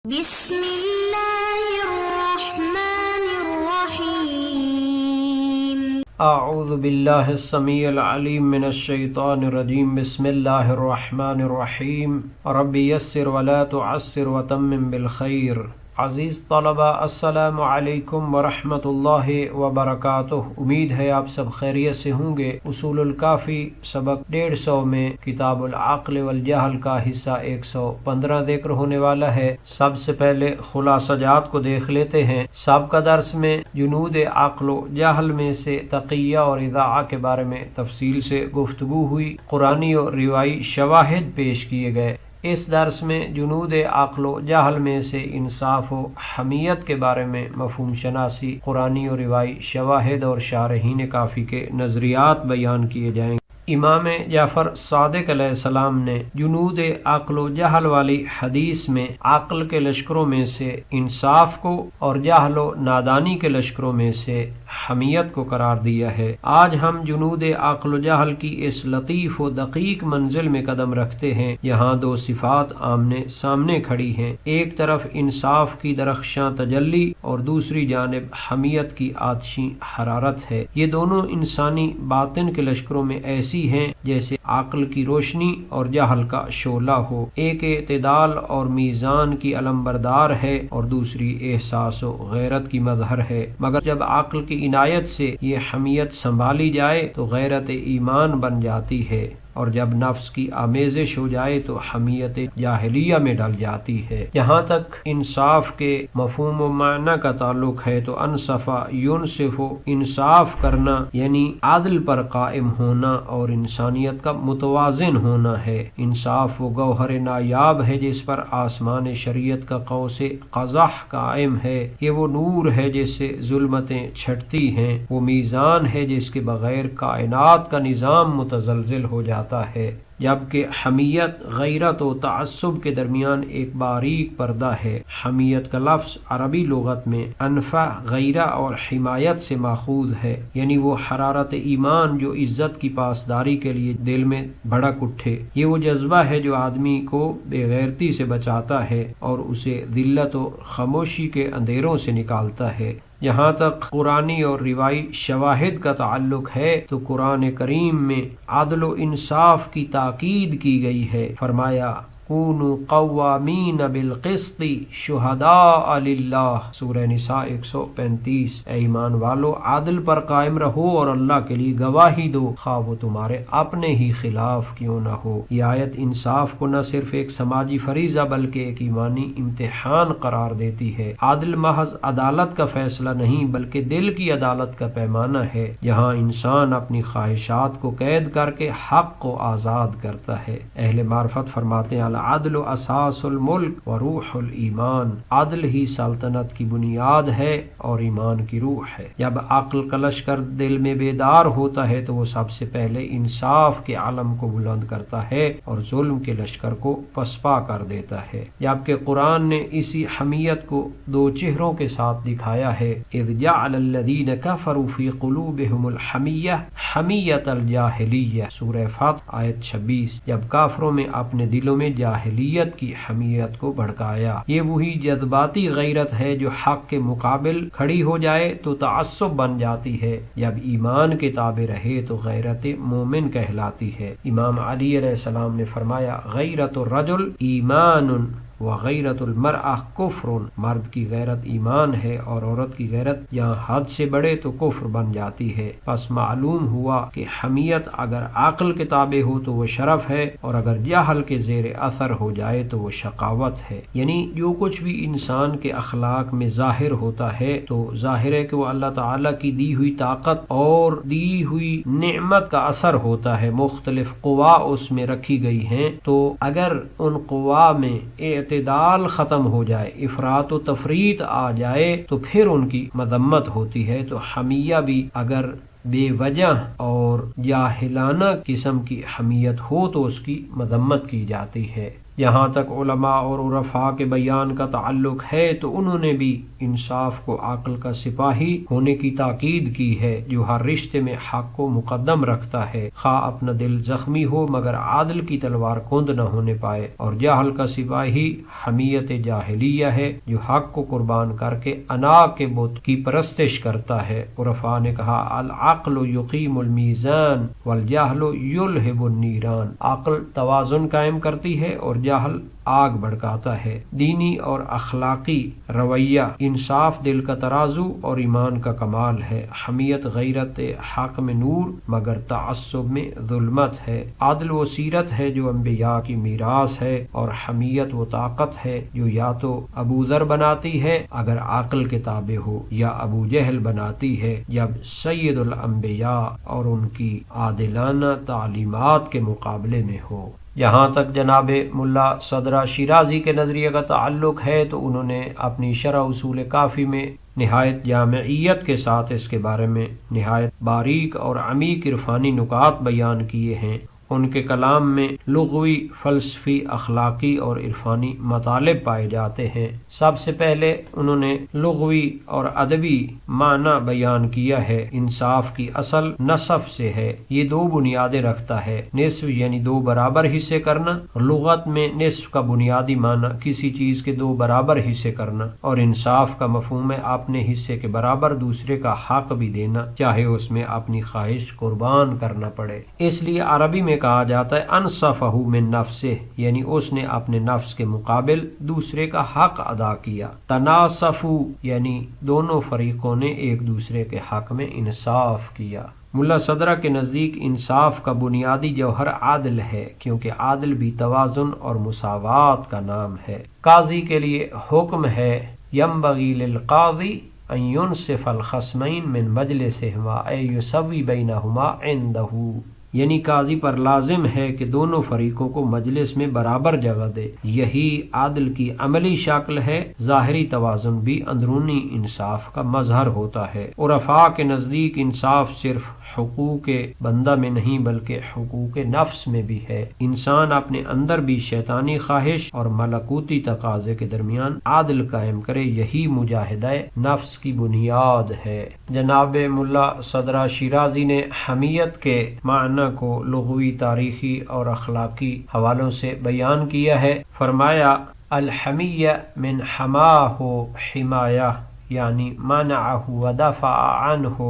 بسم اللہ الرحمن الرحیم اعوذ باللہ السمیع العلیم من الشیطان الرجیم بسم اللہ الرحمن الرحیم رب یسر ولا تعسر وتمم بالخیر۔ عزیز طلبہ، السلام علیکم ورحمۃ اللہ وبرکاتہ۔ امید ہے آپ سب خیریت سے ہوں گے۔ اصول الکافی سبق 150 میں کتاب العقل والجہل کا حصہ 115 ذکر ہونے والا ہے۔ سب سے پہلے خلاصہ جات کو دیکھ لیتے ہیں۔ سابقہ درس میں جنود عقل و جہل میں سے تقیہ اور اضاعہ کے بارے میں تفصیل سے گفتگو ہوئی، قرآنی اور روایی شواہد پیش کیے گئے۔ اس درس میں جنود عقل و جہل میں سے انصاف و حمیت کے بارے میں مفہوم شناسی، قرآنی اور روایی شواہد اور شارحین کافی کے نظریات بیان کیے جائیں گے۔ امام جعفر صادق علیہ السلام نے جنود عقل و جہل والی حدیث میں عقل کے لشکروں میں سے انصاف کو اور جہل و نادانی کے لشکروں میں سے حمیت کو قرار دیا ہے۔ آج ہم جنود عقل و جہل کی اس لطیف و دقیق منزل میں قدم رکھتے ہیں۔ یہاں دو صفات آمنے سامنے کھڑی ہیں، ایک طرف انصاف کی درخشاں تجلی اور دوسری جانب حمیت کی آتشی حرارت ہے۔ یہ دونوں انسانی باطن کے لشکروں میں ایسی ہیں جیسے عقل کی روشنی اور جہل کا شعلہ ہو۔ ایک اعتدال اور میزان کی علمبردار ہے اور دوسری احساس و غیرت کی مظہر ہے، مگر جب عقل کی عنایت سے یہ حمیت سنبھالی جائے تو غیرت ایمان بن جاتی ہے، اور جب نفس کی آمیزش ہو جائے تو حمیت جاہلیہ میں ڈل جاتی ہے۔ جہاں تک انصاف کے مفہوم و معنی کا تعلق ہے تو انصفا ینصف، انصاف کرنا یعنی عدل پر قائم ہونا اور انسانیت کا متوازن ہونا ہے۔ انصاف وہ گوہر نایاب ہے جس پر آسمان شریعت کا قوس قزح قائم ہے۔ یہ وہ نور ہے جس سے ظلمتیں چھٹتی ہیں، وہ میزان ہے جس کے بغیر کائنات کا نظام متزلزل ہو جاتا ہے، جبکہ حمیت غیرت و تعصب کے درمیان ایک باریک پردہ ہے۔ حمیت کا لفظ عربی لغت میں انفع، غیرہ اور حمایت سے ماخوذ ہے، یعنی وہ حرارت ایمان جو عزت کی پاسداری کے لیے دل میں بھڑک اٹھے۔ یہ وہ جذبہ ہے جو آدمی کو بے غیرتی سے بچاتا ہے اور اسے ذلت و خاموشی کے اندھیروں سے نکالتا ہے۔ جہاں تک قرآنی اور روایی شواہد کا تعلق ہے تو قرآن کریم میں عدل و انصاف کی تاکید کی گئی ہے۔ فرمایا کونوا قوامین بالقسط شہداء للہ، سورہ نساء 135۔ اے ایمان والو، عدل پر قائم رہو اور اللہ کے لیے گواہی دو، خواہ وہ تمہارے اپنے ہی خلاف کیوں نہ ہو۔ یہ آیت انصاف کو نہ صرف ایک سماجی فریضہ بلکہ ایک ایمانی امتحان قرار دیتی ہے۔ عدل محض عدالت کا فیصلہ نہیں بلکہ دل کی عدالت کا پیمانہ ہے، جہاں انسان اپنی خواہشات کو قید کر کے حق کو آزاد کرتا ہے۔ اہل معرفت فرماتے ہیں العدل اساس الملک و روح الایمان، عدل ہی سلطنت کی بنیاد ہے اور ایمان کی روح ہے۔ جب عقل کا لشکر دل میں بیدار ہوتا ہے تو وہ سب سے پہلے انصاف کے علم کو بلند کرتا ہے اور ظلم کے لشکر کو پسپا کر دیتا ہے، جبکہ قرآن نے اسی حمیت کو دو چہروں کے ساتھ دکھایا ہے۔ اذ جعل الذین کفروا فی قلوبہم الحمیہ حمیۃ الجاہلیہ، سورہ فتح آیت 26۔ جب کافروں میں اپنے دلوں میں جاہلیت کی حمیت کو بھڑکایا۔ یہ وہی جذباتی غیرت ہے جو حق کے مقابل کھڑی ہو جائے تو تعصب بن جاتی ہے، جب ایمان کے تابع رہے تو غیرت مومن کہلاتی ہے۔ امام علی علیہ السلام نے فرمایا غیرت الرجل ایمان وغیرت المرأة کفر، مرد کی غیرت ایمان ہے اور عورت کی غیرت یہاں حد سے بڑھے تو کفر بن جاتی ہے۔ پس معلوم ہوا کہ حمیت اگر عقل کے تابع ہو تو وہ شرف ہے اور اگر جہل کے زیر اثر ہو جائے تو وہ شقاوت ہے۔ یعنی جو کچھ بھی انسان کے اخلاق میں ظاہر ہوتا ہے تو ظاہر ہے کہ وہ اللہ تعالیٰ کی دی ہوئی طاقت اور دی ہوئی نعمت کا اثر ہوتا ہے۔ مختلف قوا اس میں رکھی گئی ہیں، تو اگر ان قوا میں اعتدال ختم ہو جائے، افراط و تفریط آ جائے تو پھر ان کی مذمت ہوتی ہے۔ تو حمیہ بھی اگر بے وجہ اور جاہلانہ قسم کی حمیت ہو تو اس کی مذمت کی جاتی ہے۔ یہاں تک علماء اور عرفاء کے بیان کا تعلق ہے تو انہوں نے بھی انصاف کو عقل کا سپاہی ہونے کی تاکید کی ہے، جو ہر رشتے میں حق کو مقدم رکھتا ہے، خواہ اپنا دل زخمی ہو مگر عادل کی تلوار کند نہ ہونے پائے، اور جہل کا سپاہی حمیت جاہلیہ ہے جو حق کو قربان کر کے انا کے بت کی پرستش کرتا ہے۔ عرفاء نے کہا العقل یقیم المیزان والجہل یلہب النیران، عقل توازن قائم کرتی ہے اور جہل آگ بھڑکاتا ہے۔ دینی اور اخلاقی رویہ انصاف دل کا ترازو اور ایمان کا کمال ہے۔ حمیت غیرت حق میں نور مگر تعصب میں ظلمت ہے۔ عدل وہ سیرت ہے جو انبیاء کی میراث ہے، اور حمیت وہ طاقت ہے جو یا تو ابو ذر بناتی ہے اگر عقل کے تابع ہو، یا ابو جہل بناتی ہے جب سید الانبیاء اور ان کی عادلانہ تعلیمات کے مقابلے میں ہو۔ جہاں تک جناب ملا صدرہ شیرازی کے نظریے کا تعلق ہے تو انہوں نے اپنی شرح اصول کافی میں نہایت جامعیت کے ساتھ اس کے بارے میں نہایت باریک اور عمیق عرفانی نکات بیان کیے ہیں۔ ان کے کلام میں لغوی، فلسفی، اخلاقی اور عرفانی مطالب پائے جاتے ہیں۔ سب سے پہلے انہوں نے لغوی اور ادبی معنی بیان کیا ہے۔ انصاف کی اصل نصف سے ہے، یہ دو بنیادیں رکھتا ہے، نصف یعنی دو برابر حصے کرنا، لغت میں نصف کا بنیادی معنی کسی چیز کے دو برابر حصے کرنا، اور انصاف کا مفہوم ہے اپنے حصے کے برابر دوسرے کا حق بھی دینا، چاہے اس میں اپنی خواہش قربان کرنا پڑے۔ اس لیے عربی میں کہا جاتا ہے انصفہ من نفسہ، یعنی اس نے اپنے نفس کے مقابل دوسرے کا حق ادا کیا۔ تناصفوا یعنی دونوں فریقوں نے ایک دوسرے کے حق میں انصاف کیا۔ ملا صدرہ کے نزدیک انصاف کا بنیادی جوہر عادل ہے، کیونکہ عادل بھی توازن اور مساوات کا نام ہے۔ قاضی کے لیے حکم ہے ینبغی للقاضی ان ينصف الخصمین من مجلسہما اے یسوی بینہما عندہ، یعنی قاضی پر لازم ہے کہ دونوں فریقوں کو مجلس میں برابر جگہ دے۔ یہی عادل کی عملی شکل ہے۔ ظاہری توازن بھی اندرونی انصاف کا مظہر ہوتا ہے۔ عرفاء کے نزدیک انصاف صرف حقوق بندہ میں نہیں بلکہ حقوق نفس میں بھی ہے۔ انسان اپنے اندر بھی شیطانی خواہش اور ملکوتی تقاضے کے درمیان عادل قائم کرے، یہی مجاہدہ نفس کی بنیاد ہے۔ جناب ملا صدرہ شیرازی نے حمیت کے معنی کو لغوی، تاریخی اور اخلاقی حوالوں سے بیان کیا ہے۔ فرمایا الحمیہ من حماہ حمایہ یعنی منعہ ودفع عنہ،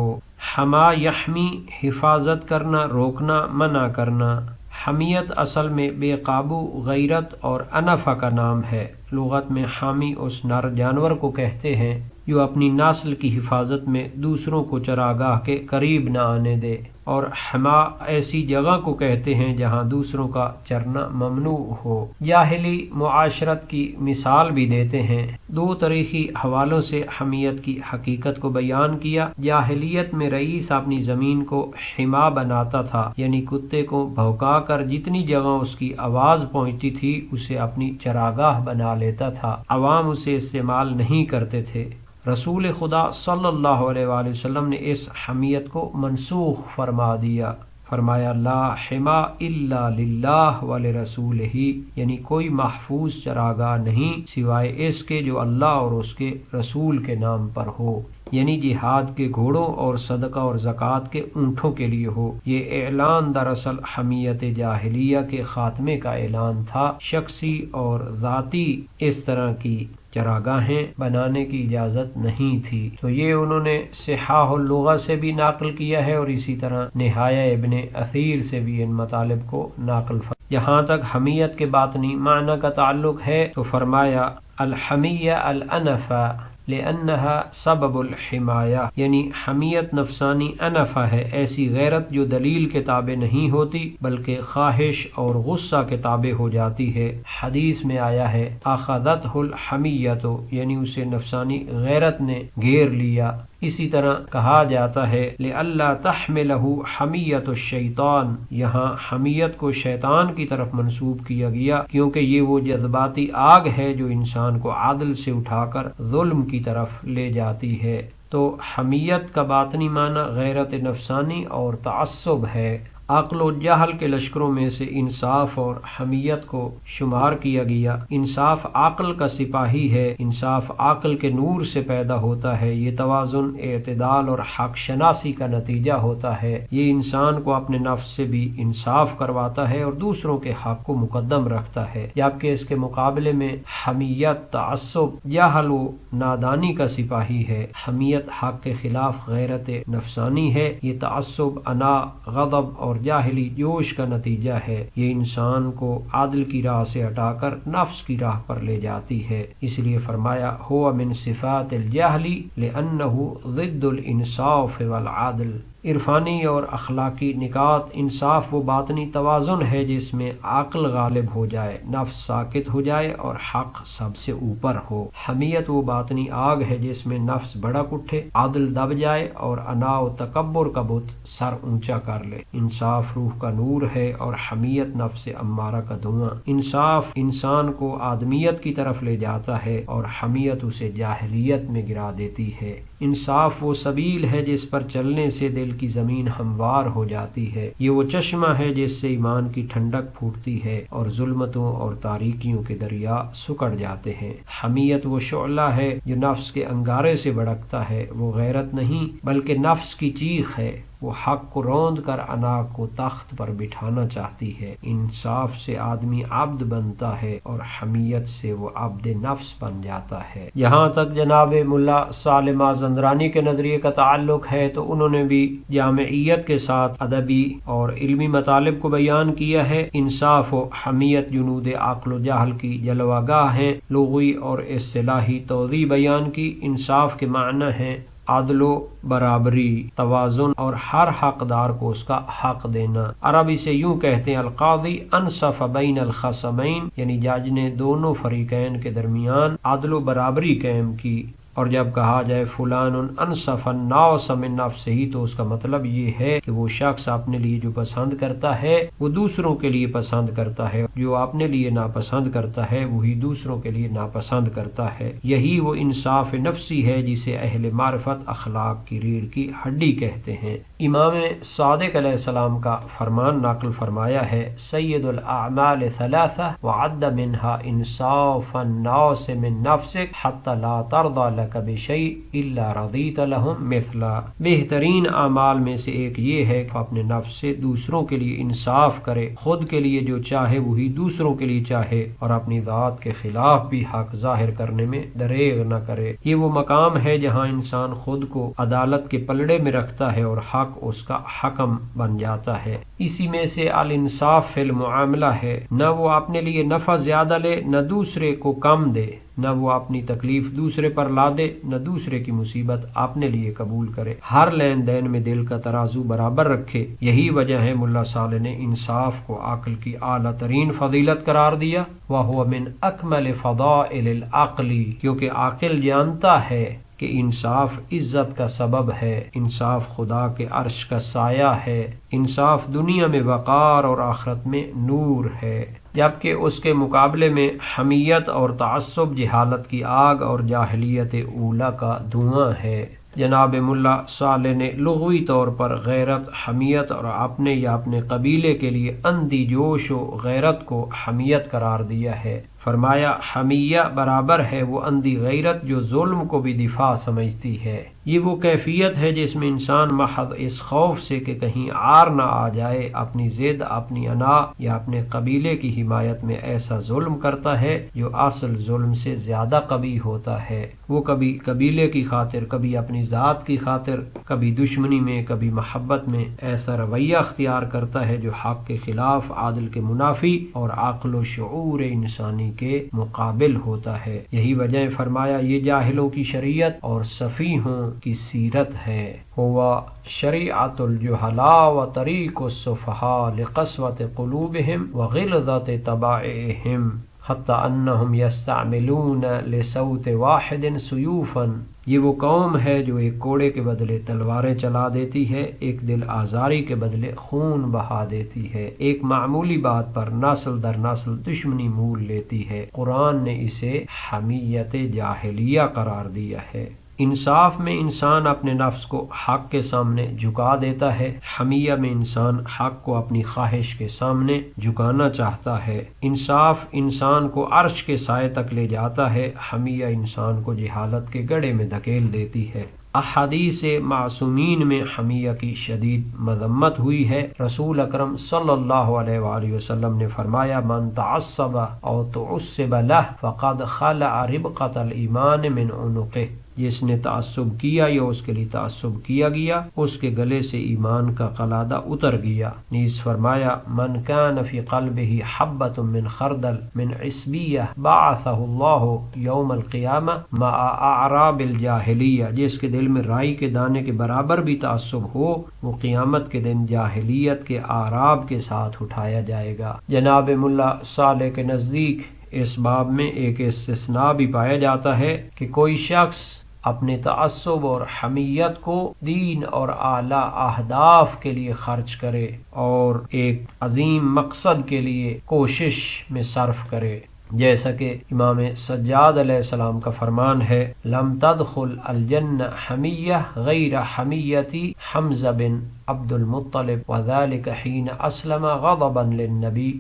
حما یحمی حفاظت کرنا، روکنا، منع کرنا۔ حمیت اصل میں بے قابو غیرت اور انفہ کا نام ہے۔ لغت میں حامی اس نر جانور کو کہتے ہیں جو اپنی نسل کی حفاظت میں دوسروں کو چراگاہ کے قریب نہ آنے دے، اور حما ایسی جگہ کو کہتے ہیں جہاں دوسروں کا چرنا ممنوع ہو۔ جاہلی معاشرت کی مثال بھی دیتے ہیں۔ دو تاریخی حوالوں سے حمیت کی حقیقت کو بیان کیا۔ جاہلیت میں رئیس اپنی زمین کو حما بناتا تھا، یعنی کتے کو بھونکا کر جتنی جگہ اس کی آواز پہنچتی تھی اسے اپنی چراگاہ بنا لیتا تھا۔ عوام اسے استعمال نہیں کرتے تھے۔ رسول خدا صلی اللہ علیہ وآلہ وسلم نے اس حمیت کو منسوخ فرما دیا۔ فرمایا لا حما الا للہ ولرسولہ، یعنی کوئی محفوظ چراگاہ نہیں سوائے اس کے جو اللہ اور اس کے رسول کے نام پر ہو، یعنی جہاد کے گھوڑوں اور صدقہ اور زکوٰۃ کے اونٹوں کے لیے ہو۔ یہ اعلان دراصل حمیت جاہلیہ کے خاتمے کا اعلان تھا۔ شخصی اور ذاتی اس طرح کی چراگاہیں بنانے کی اجازت نہیں تھی۔ تو یہ انہوں نے صحاح اللغہ سے بھی ناقل کیا ہے، اور اسی طرح نہایہ ابن اثیر سے بھی ان مطالب کو ناقل یہاں تک حمیت کے باطنی معنی کا تعلق ہے تو فرمایا الحمیہ الانفہ لأنہا سبب الحمایہ، یعنی حمیت نفسانی انفہ ہے، ایسی غیرت جو دلیل کے تابع نہیں ہوتی بلکہ خواہش اور غصہ کے تابع ہو جاتی ہے۔ حدیث میں آیا ہے اخذتہ الحمیۃ، یعنی اسے نفسانی غیرت نے گھیر لیا۔ اسی طرح کہا جاتا ہے لئلا تحملہ حمیت الشیطان، یہاں حمیت کو شیطان کی طرف منسوب کیا گیا کیونکہ یہ وہ جذباتی آگ ہے جو انسان کو عدل سے اٹھا کر ظلم کی طرف لے جاتی ہے۔ تو حمیت کا باطنی معنی غیرت نفسانی اور تعصب ہے، عقل و جہل کے لشکروں میں سے انصاف اور حمیت کو شمار کیا گیا۔ انصاف عقل کا سپاہی ہے، انصاف عقل کے نور سے پیدا ہوتا ہے، یہ توازن، اعتدال اور حق شناسی کا نتیجہ ہوتا ہے۔ یہ انسان کو اپنے نفس سے بھی انصاف کرواتا ہے اور دوسروں کے حق کو مقدم رکھتا ہے، جبکہ اس کے مقابلے میں حمیت تعصب، جہل و نادانی کا سپاہی ہے۔ حمیت حق کے خلاف غیرت نفسانی ہے، یہ تعصب انا، غضب اور جاہلی جوش کا نتیجہ ہے۔ یہ انسان کو عدل کی راہ سے ہٹا کر نفس کی راہ پر لے جاتی ہے۔ اس لیے فرمایا ہوا من صفات الجہل لأنہ ضد الانصاف والعدل۔ عرفانی اور اخلاقی نکات، انصاف و باطنی توازن ہے جس میں عقل غالب ہو جائے، نفس ساکت ہو جائے اور حق سب سے اوپر ہو۔ حمیت و باطنی آگ ہے جس میں نفس بڑک اٹھے، عدل دب جائے اور انا و تکبر کا بت سر اونچا کر لے۔ انصاف روح کا نور ہے اور حمیت نفس امارہ کا دھواں۔ انصاف انسان کو آدمیت کی طرف لے جاتا ہے اور حمیت اسے جاہلیت میں گرا دیتی ہے۔ انصاف وہ سبیل ہے جس پر چلنے سے دل کی زمین ہموار ہو جاتی ہے، یہ وہ چشمہ ہے جس سے ایمان کی ٹھنڈک پھوٹتی ہے اور ظلمتوں اور تاریکیوں کے دریا سکڑ جاتے ہیں۔ حمیت وہ شعلہ ہے جو نفس کے انگارے سے بھڑکتا ہے، وہ غیرت نہیں بلکہ نفس کی چیخ ہے، وہ حق کو روند کر انا کو تخت پر بٹھانا چاہتی ہے۔ انصاف سے آدمی عبد بنتا ہے اور حمیت سے وہ عبد نفس بن جاتا ہے۔ یہاں تک جناب ملا صالح مازندرانی کے نظریے کا تعلق ہے تو انہوں نے بھی جامعیت کے ساتھ ادبی اور علمی مطالب کو بیان کیا ہے۔ انصاف و حمیت جنود عقل و جہل کی جلوہ گاہ ہیں۔ لغوی اور اصطلاحی توضیح بیان کی۔ انصاف کے معنی ہیں عدل و برابری، توازن اور ہر حقدار کو اس کا حق دینا۔ عربی سے یوں کہتے ہیں القاضی انصف بین الخصمین، یعنی جج نے دونوں فریقین کے درمیان عدل و برابری قائم کی۔ اور جب کہا جائے فلان انصف الناس من نفسہ تو اس کا مطلب یہ ہے کہ وہ شخص اپنے لیے جو پسند کرتا ہے وہ دوسروں کے لیے پسند کرتا ہے، جو اپنے لیے ناپسند کرتا ہے وہی دوسروں کے لیے ناپسند کرتا ہے۔ یہی وہ انصاف نفسی ہے جسے اہل معرفت اخلاق کی ریڑھ کی ہڈی کہتے ہیں۔ امام صادق علیہ السلام کا فرمان نقل فرمایا ہے سید الاعمال ثلاثہ وعد منها انصاف الناس من نفسک حتی لا ترضى لك بشيء الا رضيت لهم مثلا۔ بہترین اعمال میں سے ایک یہ ہے کہ اپنے نفس سے دوسروں کے لیے انصاف کرے، خود کے لیے جو چاہے وہی دوسروں کے لیے چاہے اور اپنی ذات کے خلاف بھی حق ظاہر کرنے میں دریغ نہ کرے۔ یہ وہ مقام ہے جہاں انسان خود کو عدالت کے پلڑے میں رکھتا ہے اور حق اس کا حکم بن جاتا ہے۔ اسی میں سے الانصاف فی المعاملہ ہے، نہ وہ اپنے لیے نفع زیادہ لے نہ دوسرے کو کم دے، نہ وہ اپنی تکلیف دوسرے پر لا دے نہ دوسرے کی مصیبت اپنے لیے قبول کرے، ہر لین دین میں دل کا ترازو برابر رکھے۔ یہی وجہ ہے ملا صالح نے انصاف کو عقل کی اعلیٰ ترین فضیلت قرار دیا۔ وَهُوَ مِنْ أَكْمَلِ فَضَائِلِ الْعَقْلِ، کیونکہ عاقل جانتا ہے کہ انصاف عزت کا سبب ہے، انصاف خدا کے عرش کا سایہ ہے، انصاف دنیا میں وقار اور آخرت میں نور ہے، جبکہ اس کے مقابلے میں حمیت اور تعصب جہالت کی آگ اور جاہلیت اولا کا دھواں ہے۔ جناب ملا صالح نے لغوی طور پر غیرت، حمیت اور اپنے یا اپنے قبیلے کے لیے اندھی جوش و غیرت کو حمیت قرار دیا ہے۔ فرمایا حمیہ برابر ہے وہ اندھی غیرت جو ظلم کو بھی دفاع سمجھتی ہے۔ یہ وہ کیفیت ہے جس میں انسان محض اس خوف سے کہ کہیں عار نہ آ جائے اپنی ضد، اپنی انا یا اپنے قبیلے کی حمایت میں ایسا ظلم کرتا ہے جو اصل ظلم سے زیادہ قبیح ہوتا ہے۔ وہ کبھی قبیلے کی خاطر، کبھی اپنی ذات کی خاطر، کبھی دشمنی میں، کبھی محبت میں ایسا رویہ اختیار کرتا ہے جو حق کے خلاف، عادل کے منافی اور عقل و شعور انسانی کے مقابل ہوتا ہے۔ یہی وجہ فرمایا یہ جاہلوں کی شریعت اور سفیہوں کی سیرت ہے۔ ہوا شریعت الجہلاء و طریق السفہاء لقسوۃ قلوبہم وغلظۃ طبائعہم حتی انہم یستعملون لصوت واحد سیوفا۔ یہ وہ قوم ہے جو ایک کوڑے کے بدلے تلواریں چلا دیتی ہے، ایک دل آزاری کے بدلے خون بہا دیتی ہے، ایک معمولی بات پر نسل در نسل دشمنی مول لیتی ہے۔ قرآن نے اسے حمیت جاہلیہ قرار دیا ہے۔ انصاف میں انسان اپنے نفس کو حق کے سامنے جھکا دیتا ہے، حمیہ میں انسان حق کو اپنی خواہش کے سامنے جھکانا چاہتا ہے۔ انصاف انسان کو عرش کے سائے تک لے جاتا ہے، حمیہ انسان کو جہالت کے گڑھے میں دھکیل دیتی ہے۔ احادیث معصومین میں حمیہ کی شدید مذمت ہوئی ہے۔ رسول اکرم صلی اللہ علیہ وآلہ وسلم نے فرمایا، من تعصب او تعصب لہ فقد خلع ربقۃ الایمان من عنقہ، جس نے تعصب کیا یا اس کے لیے تعصب کیا گیا، اس کے گلے سے ایمان کا قلادہ اتر گیا۔ نیز فرمایا، من کان فی قلبہ حبۃ من خردل من عصبیہ بعثہ اللہ یوم القیامہ مع اعراب الجاہلیہ، جس کے دل میں رائی کے دانے کے برابر بھی تعصب ہو، وہ قیامت کے دن جاہلیت کے اعراب کے ساتھ اٹھایا جائے گا۔ جناب ملا صالح کے نزدیک اس باب میں ایک استثناء بھی پایا جاتا ہے کہ کوئی شخص اپنے تعصب اور حمیت کو دین اور اعلیٰ اہداف کے لیے خرچ کرے اور ایک عظیم مقصد کے لیے کوشش میں صرف کرے، جیسا کہ امام سجاد علیہ السلام کا فرمان ہے، لم تدخل الجنہ حمیہ غیر حمیتی حمزہ بن عبد المطلب وذلک حین اسلم غضبا للنبی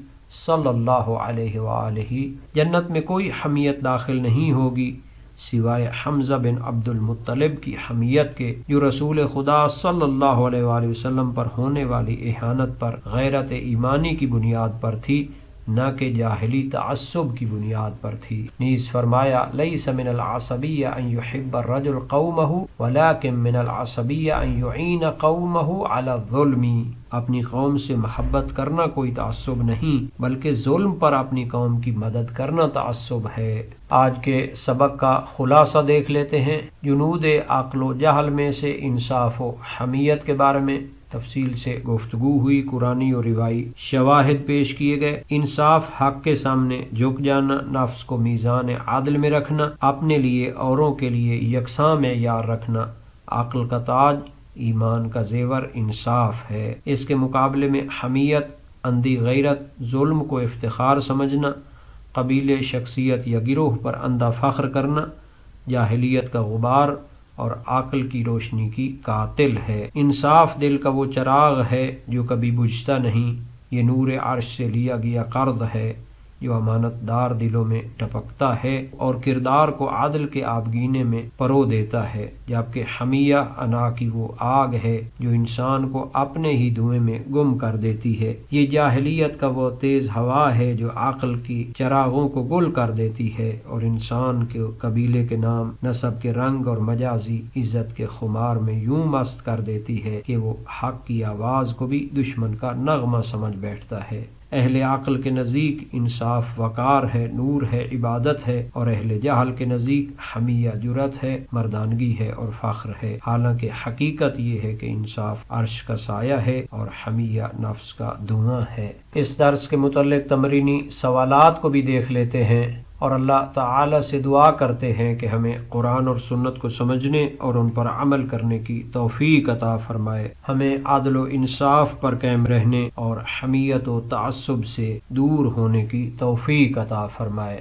صلی اللہ علیہ وآلہ، جنت میں کوئی حمیت داخل نہیں ہوگی سوائے حمزہ بن عبد المطلب کی حمیت کے، جو رسول خدا صلی اللہ علیہ وآلہ وسلم پر ہونے والی اہانت پر غیرت ایمانی کی بنیاد پر تھی، نہ کہ جاہلی تعصب کی بنیاد پر تھی۔ نیز فرمایا، لیس من العصبیہ ان یحب الرجل قومہ ولکن من العصبیہ ان یعین قومہ علی الظلم، اپنی قوم سے محبت کرنا کوئی تعصب نہیں بلکہ ظلم پر اپنی قوم کی مدد کرنا تعصب ہے۔ آج کے سبق کا خلاصہ دیکھ لیتے ہیں۔ جنود عقل و جہل میں سے انصاف و حمیت کے بارے میں تفصیل سے گفتگو ہوئی، قرآنی اور روایی شواہد پیش کیے گئے۔ انصاف حق کے سامنے جھک جانا، نفس کو میزان عدل میں رکھنا، اپنے لیے اوروں کے لیے یکساں معیار رکھنا۔ عقل کا تاج، ایمان کا زیور انصاف ہے۔ اس کے مقابلے میں حمیت، اندھی غیرت، ظلم کو افتخار سمجھنا، قبیلے، شخصیت یا گروہ پر اندھا فخر کرنا، جاہلیت کا غبار اور عقل کی روشنی کی قاتل ہے۔ انصاف دل کا وہ چراغ ہے جو کبھی بجھتا نہیں، یہ نور عرش سے لیا گیا قرض ہے جو امانت دار دلوں میں ٹپکتا ہے اور کردار کو عدل کے آبگینے میں پرو دیتا ہے، جبکہ حمیہ انا کی وہ آگ ہے جو انسان کو اپنے ہی دھوئیں میں گم کر دیتی ہے۔ یہ جاہلیت کا وہ تیز ہوا ہے جو عقل کی چراغوں کو گل کر دیتی ہے اور انسان کے قبیلے کے نام، نسب کے رنگ اور مجازی عزت کے خمار میں یوں مست کر دیتی ہے کہ وہ حق کی آواز کو بھی دشمن کا نغمہ سمجھ بیٹھتا ہے۔ اہل عقل کے نزدیک انصاف وقار ہے، نور ہے، عبادت ہے، اور اہل جہل کے نزدیک حمیہ جرأت ہے، مردانگی ہے اور فخر ہے۔ حالانکہ حقیقت یہ ہے کہ انصاف عرش کا سایہ ہے اور حمیہ نفس کا دھواں ہے۔ اس درس کے متعلق تمرینی سوالات کو بھی دیکھ لیتے ہیں اور اللہ تعالی سے دعا کرتے ہیں کہ ہمیں قرآن اور سنت کو سمجھنے اور ان پر عمل کرنے کی توفیق عطا فرمائے، ہمیں عدل و انصاف پر قائم رہنے اور حمیت و تعصب سے دور ہونے کی توفیق عطا فرمائے۔